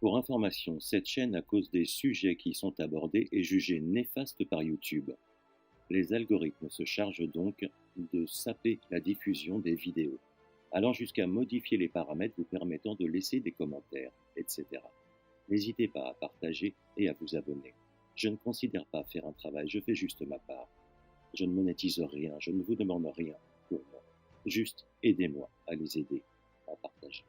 Pour information, cette chaîne, à cause des sujets qui y sont abordés, est jugée néfaste par YouTube. Les algorithmes se chargent donc de saper la diffusion des vidéos, allant jusqu'à modifier les paramètres vous permettant de laisser des commentaires, etc. N'hésitez pas à partager et à vous abonner. Je ne considère pas faire un travail, je fais juste ma part. Je ne monétise rien, je ne vous demande rien pour moi. Juste aidez-moi à les aider en partageant.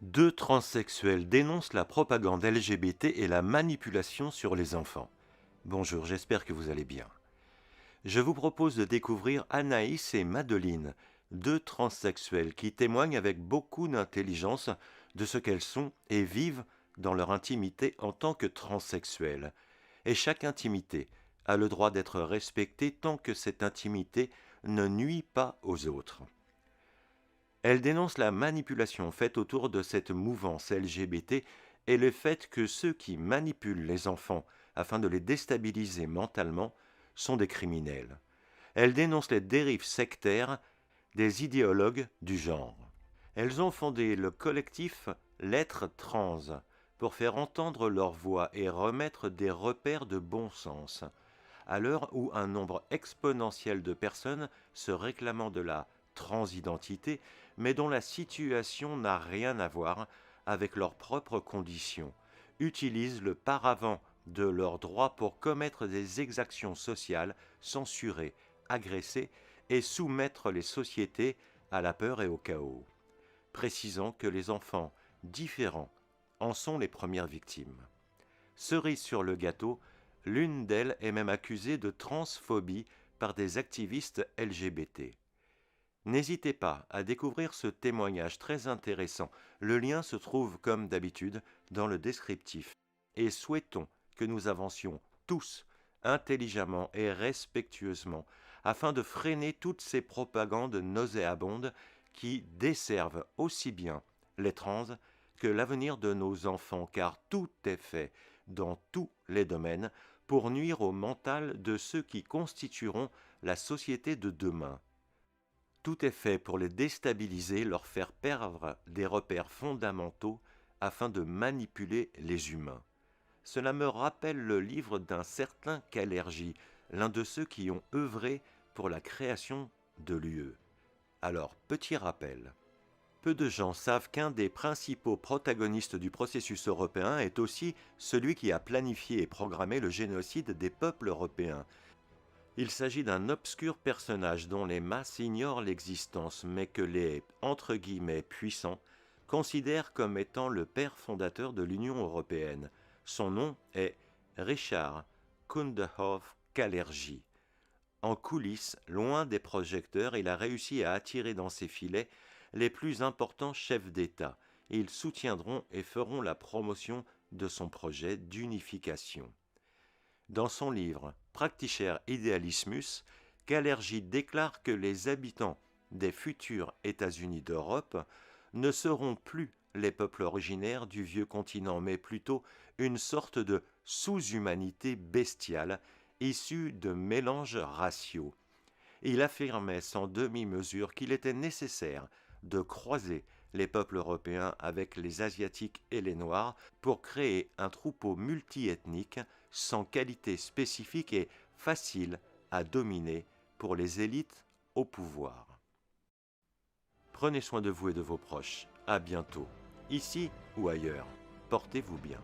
Deux transsexuels dénoncent la propagande LGBT et la manipulation sur les enfants. Bonjour, j'espère que vous allez bien. Je vous propose de découvrir Anaïs et Madeline, deux transsexuels qui témoignent avec beaucoup d'intelligence de ce qu'elles sont et vivent dans leur intimité en tant que transsexuels. Et chaque intimité a le droit d'être respectée tant que cette intimité ne nuit pas aux autres. Elle dénonce la manipulation faite autour de cette mouvance LGBT et le fait que ceux qui manipulent les enfants afin de les déstabiliser mentalement sont des criminels. Elle dénonce les dérives sectaires des idéologues du genre. Elles ont fondé le collectif Lettres Trans pour faire entendre leur voix et remettre des repères de bon sens, à l'heure où un nombre exponentiel de personnes se réclamant de la transidentité, mais dont la situation n'a rien à voir avec leurs propres conditions, utilisent le paravent de leurs droits pour commettre des exactions sociales, censurer, agresser et soumettre les sociétés à la peur et au chaos, précisant que les enfants différents en sont les premières victimes. Cerise sur le gâteau, l'une d'elles est même accusée de transphobie par des activistes LGBT. N'hésitez pas à découvrir ce témoignage très intéressant. Le lien se trouve comme d'habitude dans le descriptif. Et souhaitons que nous avancions tous intelligemment et respectueusement afin de freiner toutes ces propagandes nauséabondes qui desservent aussi bien les trans que l'avenir de nos enfants, car tout est fait dans tous les domaines pour nuire au mental de ceux qui constitueront la société de demain. Tout est fait pour les déstabiliser, leur faire perdre des repères fondamentaux afin de manipuler les humains. Cela me rappelle le livre d'un certain Kalergi, l'un de ceux qui ont œuvré pour la création de l'UE. Alors, petit rappel. Peu de gens savent qu'un des principaux protagonistes du processus européen est aussi celui qui a planifié et programmé le génocide des peuples européens. Il s'agit d'un obscur personnage dont les masses ignorent l'existence, mais que les entre guillemets puissants considèrent comme étant le père fondateur de l'Union européenne. Son nom est Richard Kundehoff Kalergi. En coulisses, loin des projecteurs, il a réussi à attirer dans ses filets les plus importants chefs d'État. Ils soutiendront et feront la promotion de son projet d'unification. Dans son livre Praktischer Idealismus, Kalergi déclare que les habitants des futurs États-Unis d'Europe ne seront plus les peuples originaires du vieux continent, mais plutôt une sorte de sous-humanité bestiale issue de mélanges raciaux. Il affirmait sans demi-mesure qu'il était nécessaire de croiser les peuples européens avec les Asiatiques et les Noirs pour créer un troupeau multiethnique sans qualité spécifique et facile à dominer pour les élites au pouvoir. Prenez soin de vous et de vos proches. À bientôt, ici ou ailleurs. Portez-vous bien.